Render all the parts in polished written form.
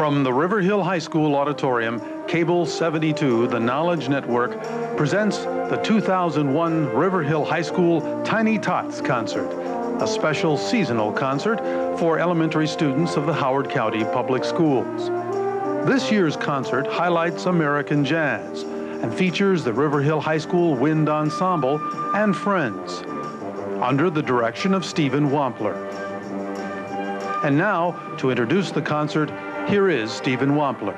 From the River Hill High School Auditorium, Cable 72, the Knowledge Network, presents the 2001 River Hill High School Tiny Tots concert, a special seasonal concert for elementary students of the Howard County Public Schools. This year's concert highlights American jazz and features the River Hill High School Wind Ensemble and Friends, under the direction of Steven Wampler. And now, to introduce the concert, here is Steven Wampler.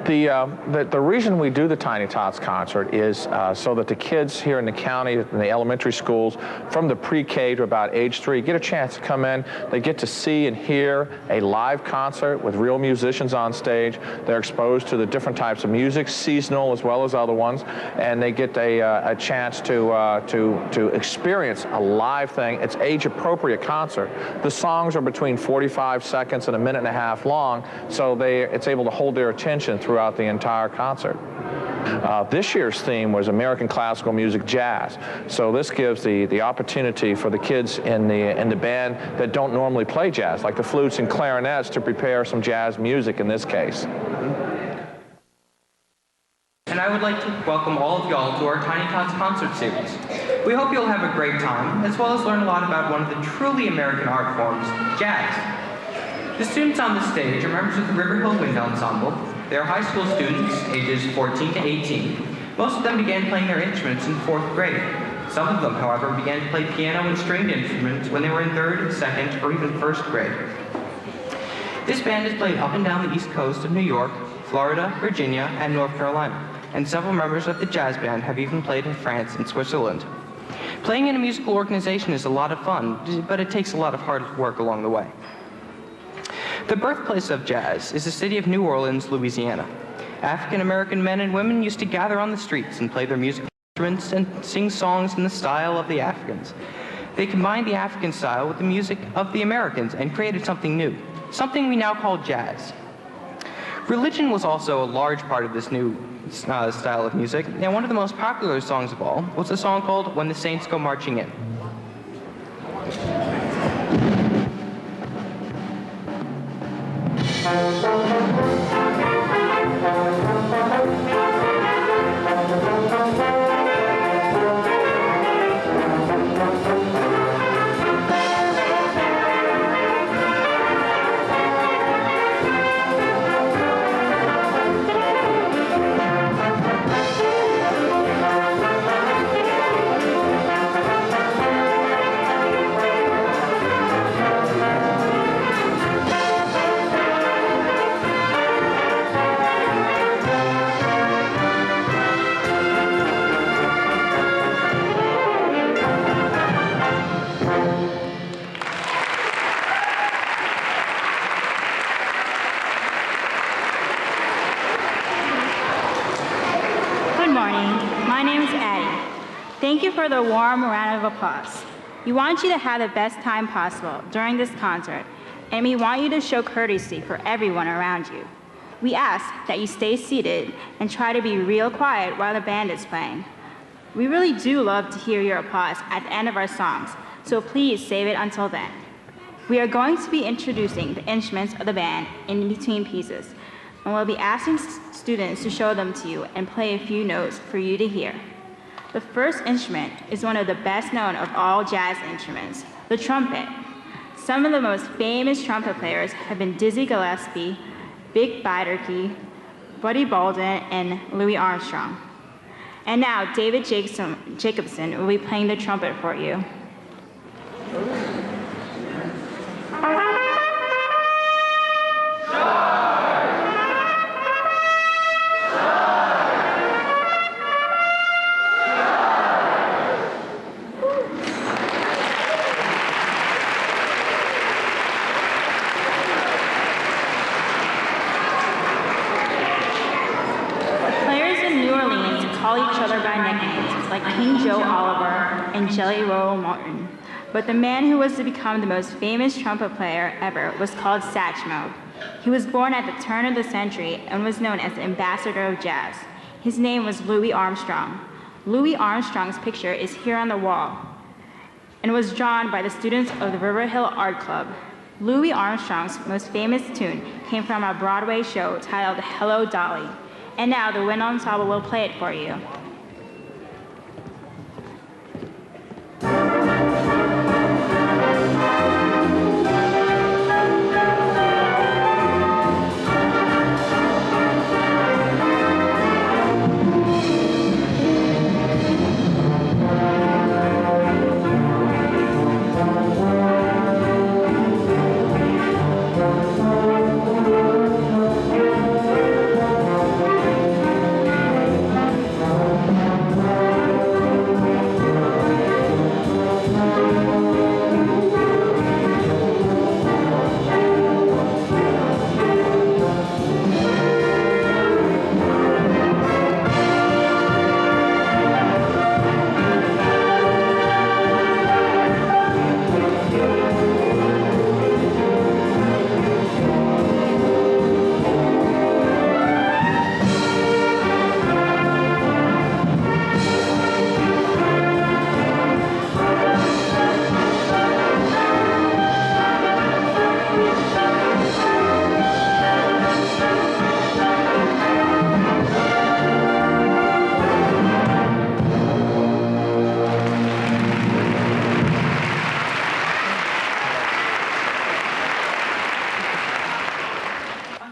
The reason we do the Tiny Tots concert is so that the kids here in the county, in the elementary schools, from the pre-K to about age 3, get a chance to come in. They get to see and hear a live concert with real musicians on stage. They're exposed to the different types of music, seasonal as well as other ones, and they get a chance to experience a live thing. It's age-appropriate concert. The songs are between 45 seconds and a minute and a half long, so it's able to hold their attention throughout the entire concert. This year's theme was American classical music jazz. So this gives the opportunity for the kids in the band that don't normally play jazz, like the flutes and clarinets, to prepare some jazz music in this case. And I would like to welcome all of y'all to our Tiny Tots concert series. We hope you'll have a great time, as well as learn a lot about one of the truly American art forms, jazz. The students on the stage are members of the River Hill Wind Ensemble. They are high school students, ages 14 to 18. Most of them began playing their instruments in 4th grade. Some of them, however, began to play piano and stringed instruments when they were in 3rd, 2nd, or even 1st grade. This band has played up and down the east coast of New York, Florida, Virginia, and North Carolina, and several members of the jazz band have even played in France and Switzerland. Playing in a musical organization is a lot of fun, but it takes a lot of hard work along the way. The birthplace of jazz is the city of New Orleans, Louisiana. African-American men and women used to gather on the streets and play their musical instruments and sing songs in the style of the Africans. They combined the African style with the music of the Americans and created something new, something we now call jazz. Religion was also a large part of this new style of music, and one of the most popular songs of all was a song called When the Saints Go Marching In. Thank you for the warm round of applause. We want you to have the best time possible during this concert, and we want you to show courtesy for everyone around you. We ask that you stay seated and try to be real quiet while the band is playing. We really do love to hear your applause at the end of our songs, so please save it until then. We are going to be introducing the instruments of the band in between pieces, and we'll be asking students to show them to you and play a few notes for you to hear. The first instrument is one of the best known of all jazz instruments, the trumpet. Some of the most famous trumpet players have been Dizzy Gillespie, Vic Biderkey, Buddy Bolden, and Louis Armstrong. And now David Jacobson will be playing the trumpet for you. King Joe Oliver and Jelly Roll Morton. But the man who was to become the most famous trumpet player ever was called Satchmo. He was born at the turn of the century and was known as the ambassador of jazz. His name was Louis Armstrong. Louis Armstrong's picture is here on the wall and was drawn by the students of the River Hill Art Club. Louis Armstrong's most famous tune came from a Broadway show titled Hello, Dolly. And now the Wind Ensemble will play it for you.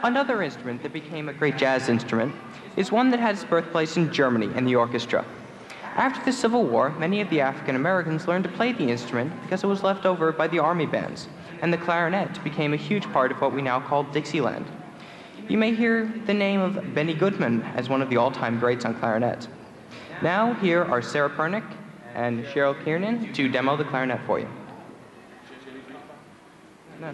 Another instrument that became a great jazz instrument is one that had its birthplace in Germany in the orchestra. After the Civil War, many of the African Americans learned to play the instrument because it was left over by the army bands, and the clarinet became a huge part of what we now call Dixieland. You may hear the name of Benny Goodman as one of the all-time greats on clarinet. Now, here are Sarah Pernick and Cheryl Kiernan to demo the clarinet for you. No.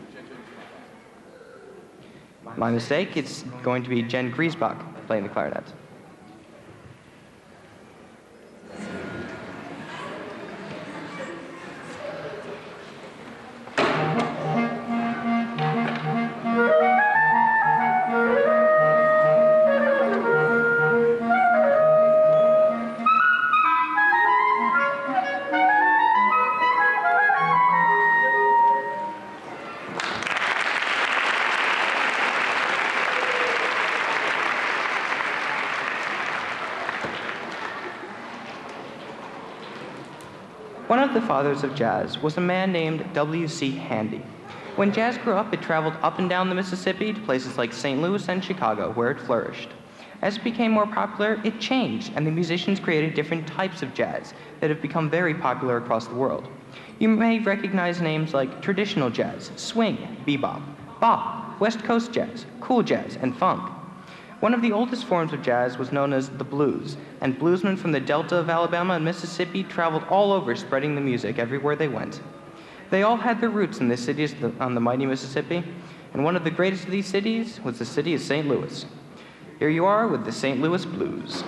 My mistake, it's going to be Jen Griesbach playing the clarinet. One of the fathers of jazz was a man named W.C. Handy. When jazz grew up, it traveled up and down the Mississippi to places like St. Louis and Chicago, where it flourished. As it became more popular, it changed, and the musicians created different types of jazz that have become very popular across the world. You may recognize names like traditional jazz, swing, bebop, bop, West Coast jazz, cool jazz, and funk. One of the oldest forms of jazz was known as the blues, and bluesmen from the Delta of Alabama and Mississippi traveled all over spreading the music everywhere they went. They all had their roots in the cities on the mighty Mississippi, and one of the greatest of these cities was the city of St. Louis. Here you are with the St. Louis Blues.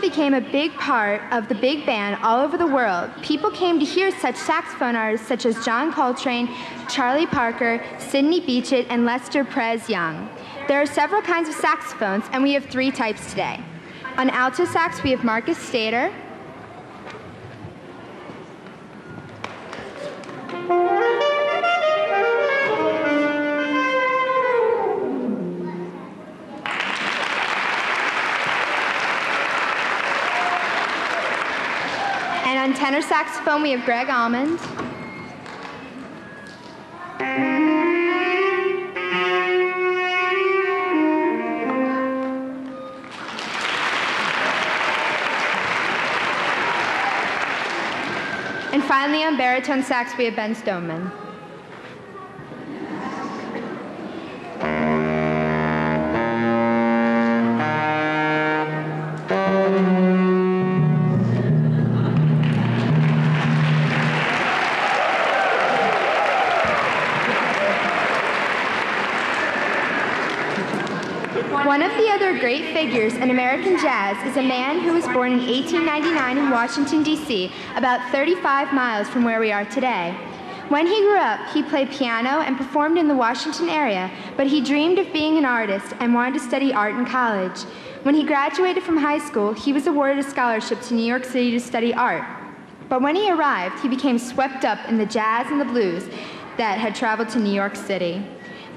Became a big part of the big band all over the world. People came to hear such saxophone artists such as John Coltrane, Charlie Parker, Sidney Bechet, and Lester Prez Young. There are several kinds of saxophones, and we have 3 types today. On alto sax, we have Marcus Stater. And on tenor saxophone, we have Greg Almond. And finally, on baritone sax, we have Ben Stoneman. One of the other great figures in American jazz is a man who was born in 1899 in Washington, D.C., about 35 miles from where we are today. When he grew up, he played piano and performed in the Washington area, but he dreamed of being an artist and wanted to study art in college. When he graduated from high school, he was awarded a scholarship to New York City to study art. But when he arrived, he became swept up in the jazz and the blues that had traveled to New York City.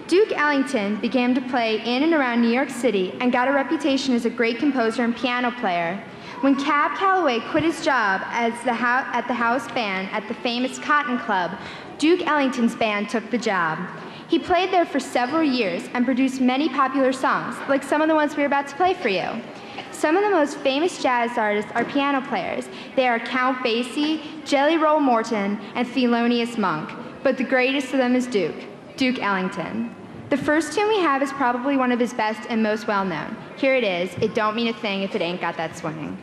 Duke Ellington began to play in and around New York City and got a reputation as a great composer and piano player. When Cab Calloway quit his job at the house band at the famous Cotton Club, Duke Ellington's band took the job. He played there for several years and produced many popular songs, like some of the ones we're about to play for you. Some of the most famous jazz artists are piano players. They are Count Basie, Jelly Roll Morton, and Thelonious Monk. But the greatest of them is Duke Ellington. The first tune we have is probably one of his best and most well-known. Here it is, It Don't Mean a Thing If It Ain't Got That Swing.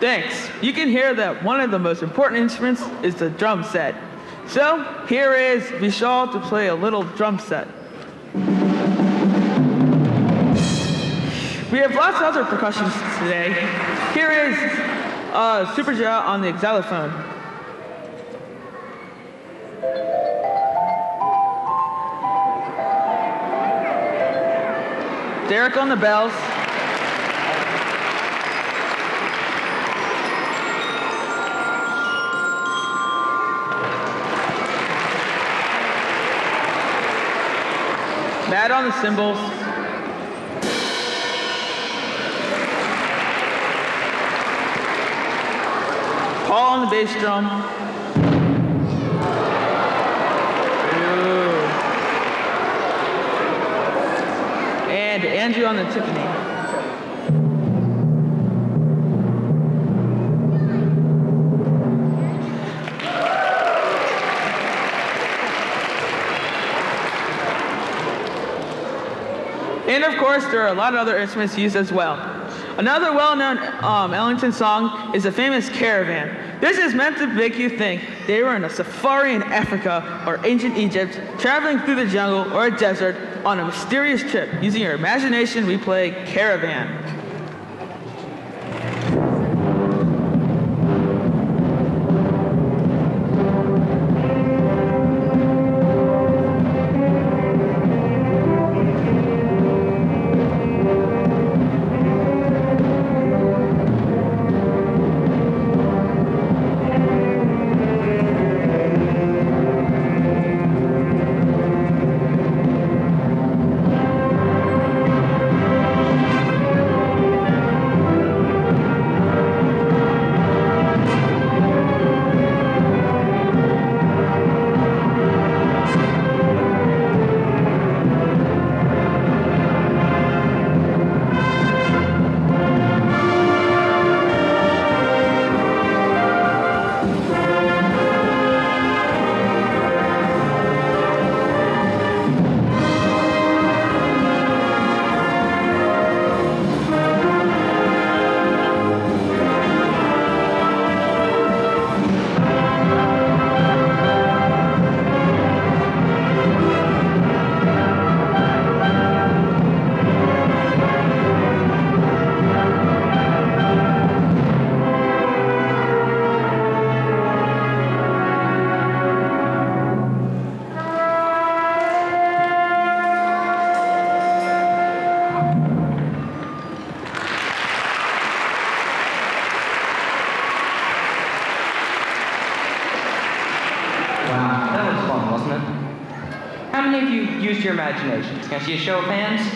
Thanks. You can hear that one of the most important instruments is the drum set. So here is Vishal to play a little drum set. We have lots of other percussions today. Here is Superja on the xylophone. Derek on the bells. Matt on the cymbals. Paul on the bass drum. Ooh. And Andrew on the timpani. And of course, there are a lot of other instruments used as well. Another well-known Ellington song is the famous Caravan. This is meant to make you think they were in a safari in Africa or ancient Egypt, traveling through the jungle or a desert on a mysterious trip. Using your imagination, we play Caravan. many of you used your imaginations? Can I see a show of hands?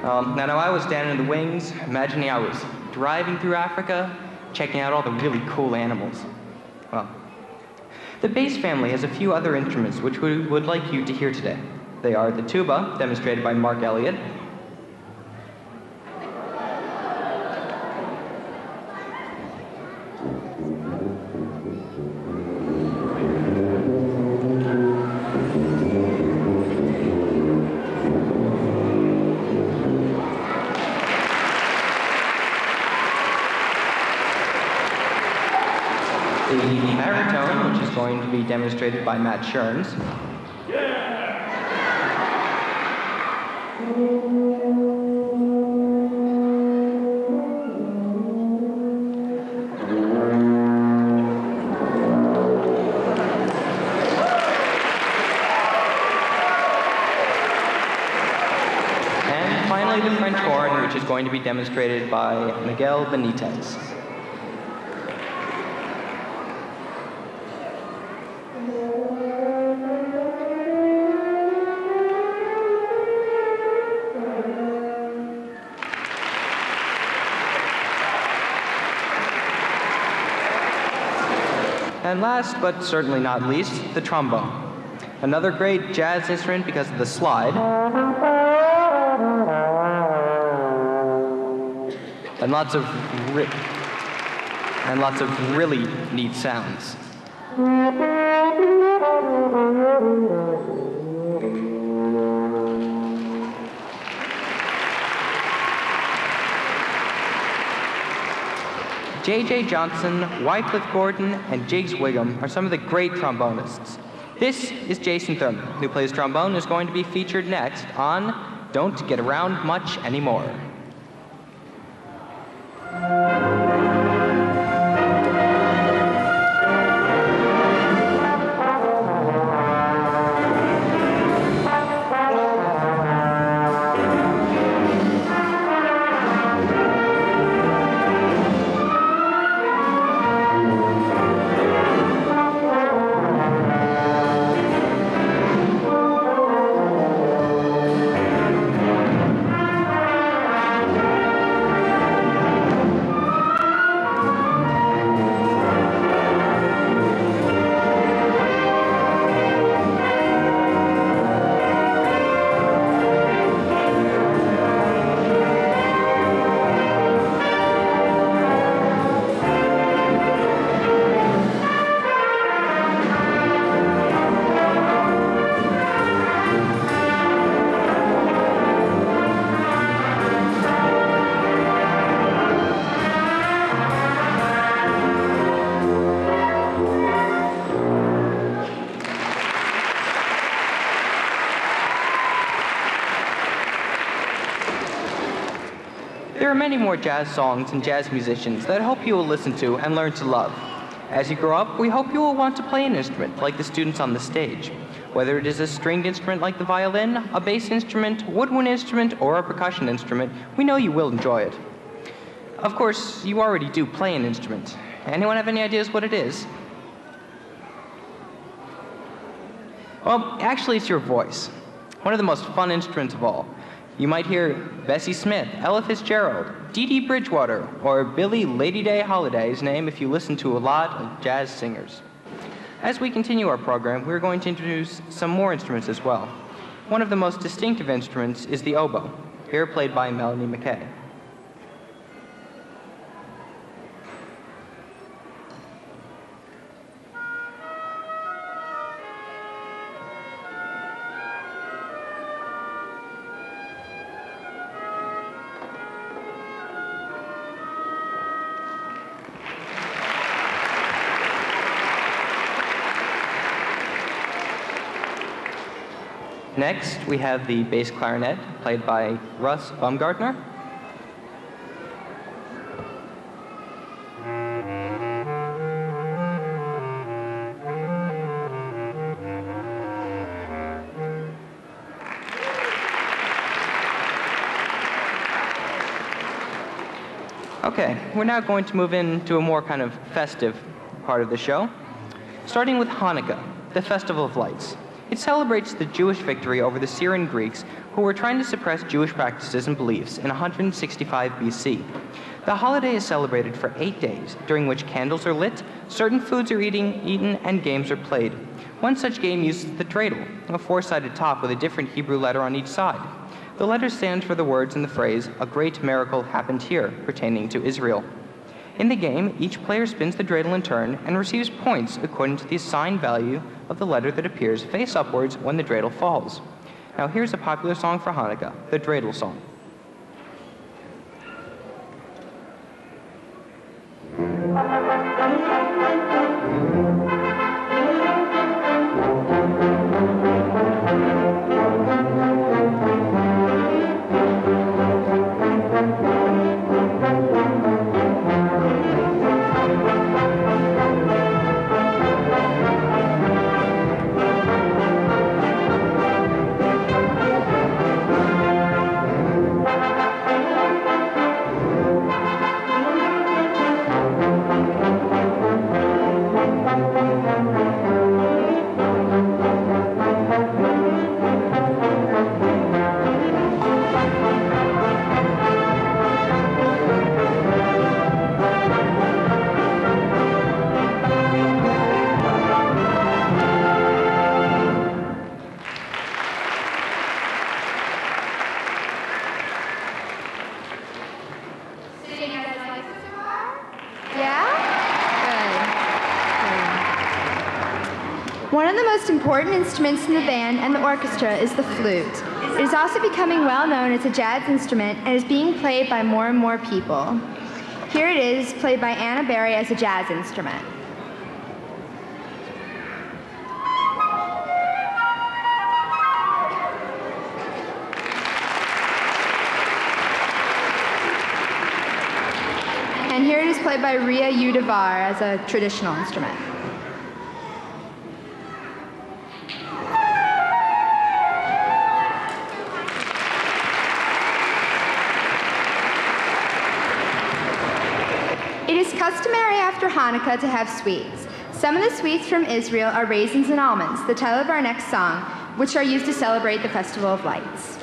Now I was down in the wings, imagining I was driving through Africa, checking out all the really cool animals. Well, the bass family has a few other instruments which we would like you to hear today. They are the tuba, demonstrated by Mark Elliott, the baritone, which is going to be demonstrated by Matt Scherns. And finally, the French horn, which is going to be demonstrated by Miguel Benitez. And last, but certainly not least, the trombone. Another great jazz instrument because of the slide. And lots of really neat sounds. J.J. Johnson, Wycliffe Gordon, and Jiggs Wiggum are some of the great trombonists. This is Jason Thurman, who plays trombone and is going to be featured next on Don't Get Around Much Anymore. There are many more jazz songs and jazz musicians that I hope you will listen to and learn to love. As you grow up, we hope you will want to play an instrument like the students on the stage. Whether it is a stringed instrument like the violin, a bass instrument, woodwind instrument, or a percussion instrument, we know you will enjoy it. Of course, you already do play an instrument. Anyone have any ideas what it is? Well, actually, it's your voice. One of the most fun instruments of all. You might hear Bessie Smith, Ella Fitzgerald, Dee Dee Bridgewater, or Billie Lady Day Holiday's name if you listen to a lot of jazz singers. As we continue our program, we're going to introduce some more instruments as well. One of the most distinctive instruments is the oboe, here played by Melanie McKay. Next, we have the bass clarinet, played by Russ Baumgartner. Okay, we're now going to move into a more kind of festive part of the show, starting with Hanukkah, the Festival of Lights. It celebrates the Jewish victory over the Syrian Greeks who were trying to suppress Jewish practices and beliefs in 165 BC. The holiday is celebrated for 8 days, during which candles are lit, certain foods are eaten, and games are played. One such game uses the dreidel, a four-sided top with a different Hebrew letter on each side. The letter stands for the words in the phrase, "A great miracle happened here," pertaining to Israel. In the game, each player spins the dreidel in turn and receives points according to the assigned value of the letter that appears face upwards when the dreidel falls. Now here's a popular song for Hanukkah, the dreidel song. One of the most important instruments in the band and the orchestra is the flute. It is also becoming well known as a jazz instrument and is being played by more and more people. Here it is, played by Anna Berry as a jazz instrument. And here it is played by Ria Udavar as a traditional instrument. It is customary after Hanukkah to have sweets. Some of the sweets from Israel are raisins and almonds, the title of our next song, which are used to celebrate the Festival of Lights.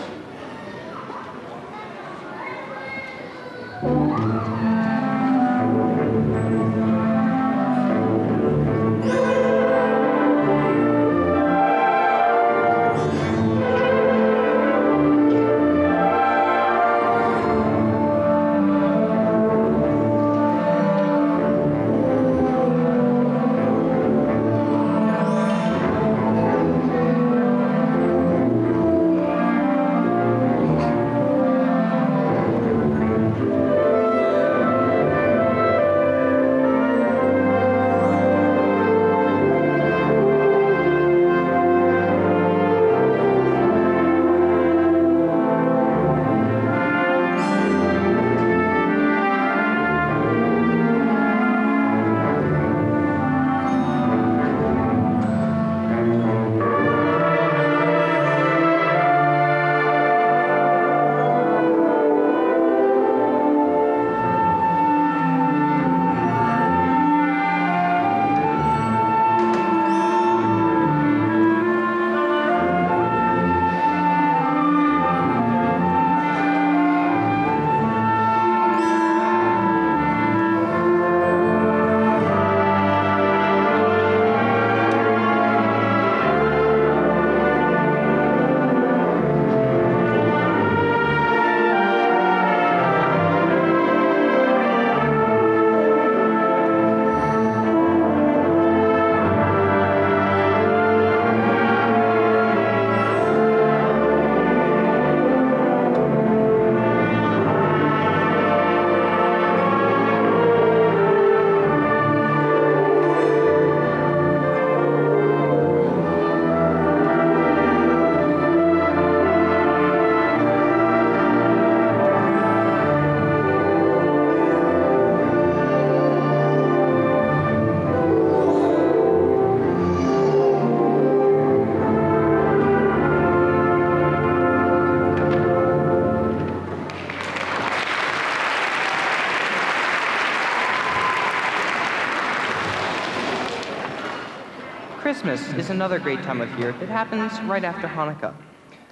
Christmas is another great time of year that happens right after Hanukkah.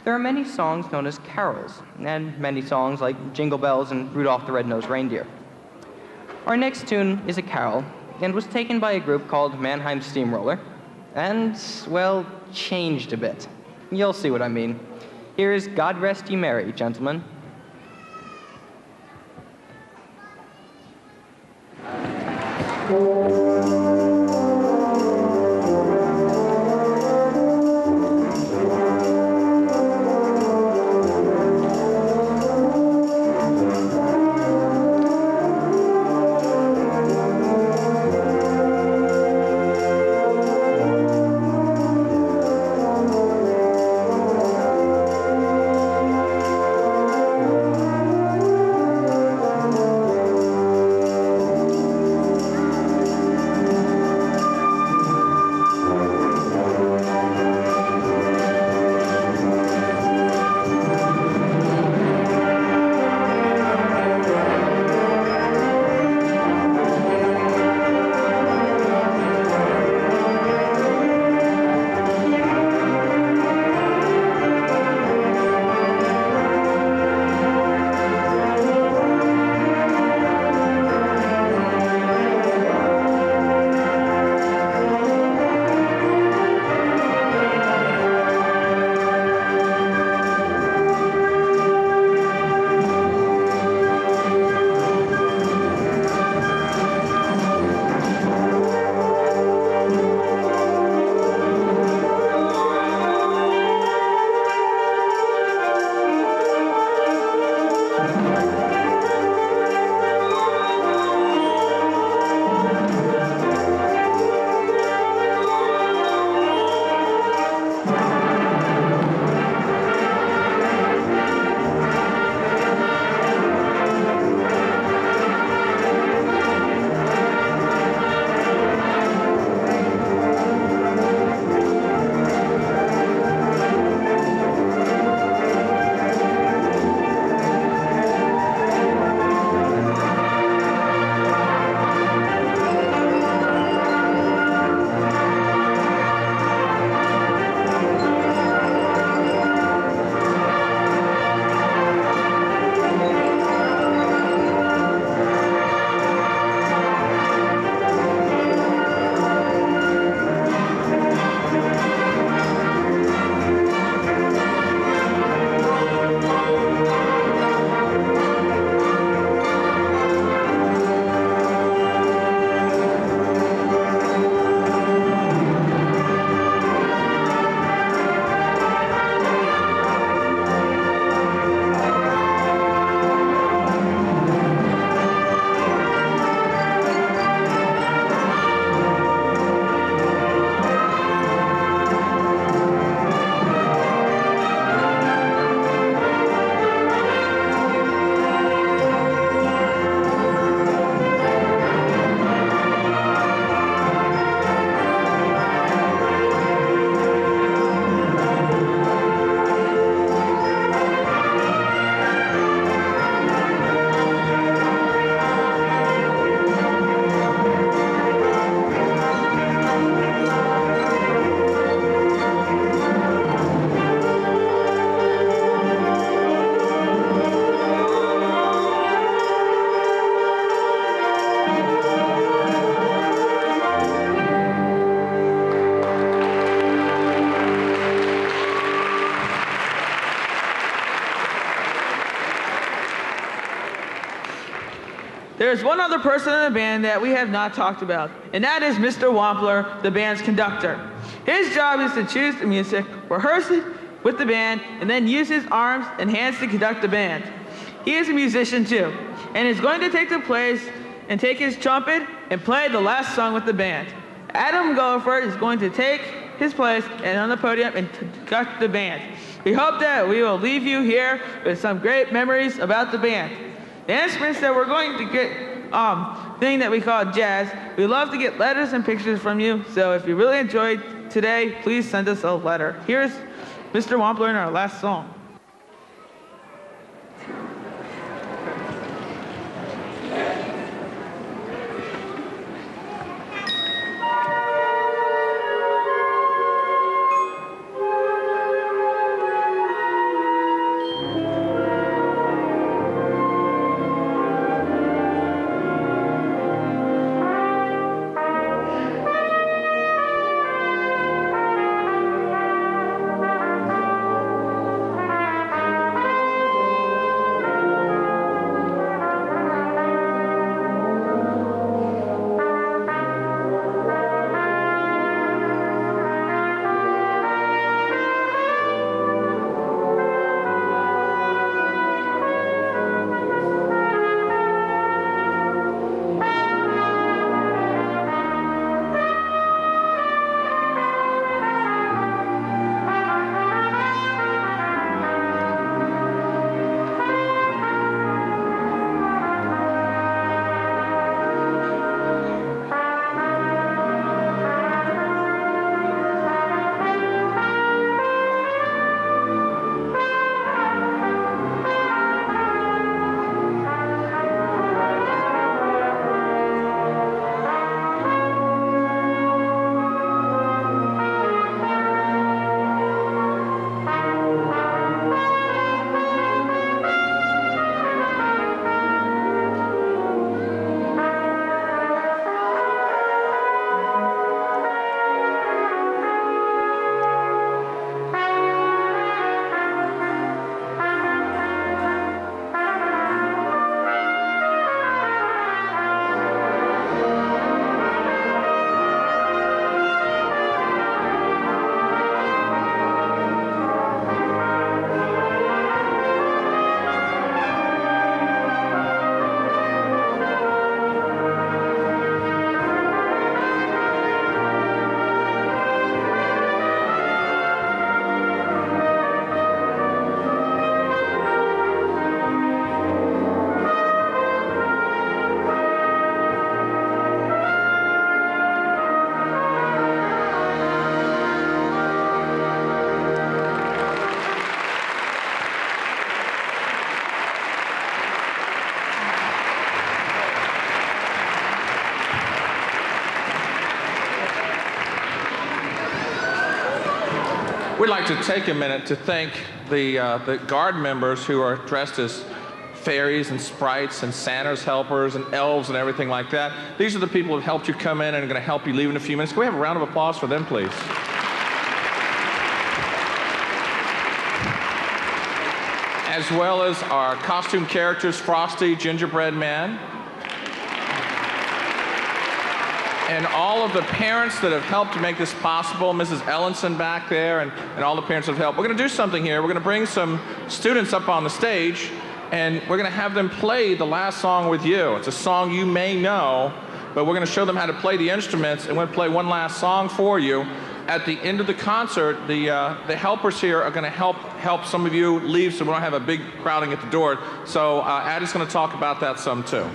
There are many songs known as carols, and many songs like Jingle Bells and Rudolph the Red-Nosed Reindeer. Our next tune is a carol, and was taken by a group called Mannheim Steamroller, and, well, changed a bit. You'll see what I mean. Here's God Rest Ye Merry, gentlemen. There's one other person in the band that we have not talked about, and that is Mr. Wampler, the band's conductor. His job is to choose the music, rehearse it with the band, and then use his arms and hands to conduct the band. He is a musician too, and is going to take the place and take his trumpet and play the last song with the band. Adam Goldford is going to take his place and on the podium and conduct the band. We hope that we will leave you here with some great memories about the band. The instruments that we're going to get thing that we call jazz, we love to get letters and pictures from you, so if you really enjoyed today, please send us a letter. Here's Mr. Wampler in our last song. We'd like to take a minute to thank the guard members who are dressed as fairies and sprites and Santa's helpers and elves and everything like that. These are the people who have helped you come in and are going to help you leave in a few minutes. Can we have a round of applause for them, please? As well as our costume characters, Frosty, Gingerbread Man, and all of the parents that have helped to make this possible, Mrs. Ellenson back there, and all the parents that have helped. We're going to do something here. We're going to bring some students up on the stage, and we're going to have them play the last song with you. It's a song you may know, but we're going to show them how to play the instruments, and we're going to play one last song for you. At the end of the concert, the helpers here are going to help some of you leave so we don't have a big crowding at the door. So Addie's going to talk about that some too.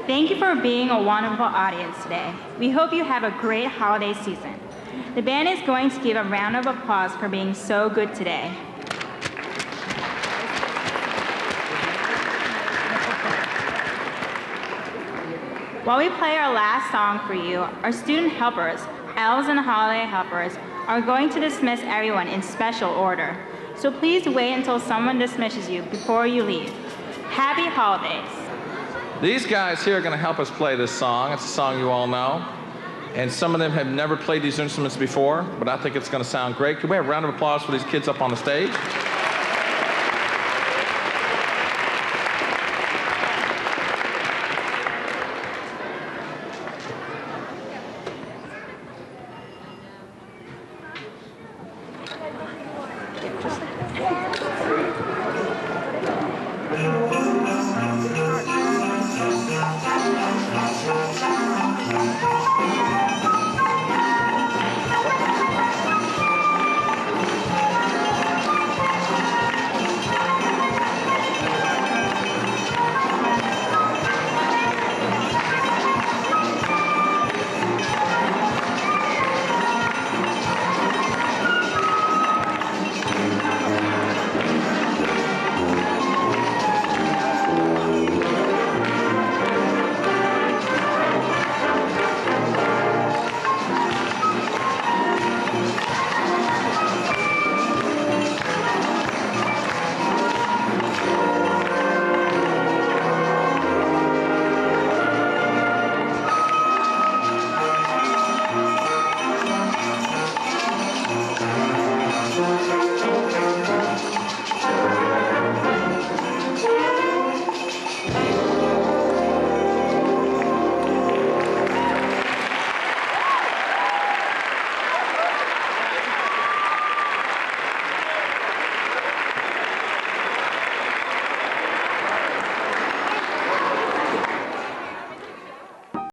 Thank you for being a wonderful audience today. We hope you have a great holiday season. The band is going to give a round of applause for being so good today. While we play our last song for you, our student helpers, elves and holiday helpers, are going to dismiss everyone in special order. So please wait until someone dismisses you before you leave. Happy holidays. These guys here are going to help us play this song. It's a song you all know. And some of them have never played these instruments before, but I think it's going to sound great. Can we have a round of applause for these kids up on the stage?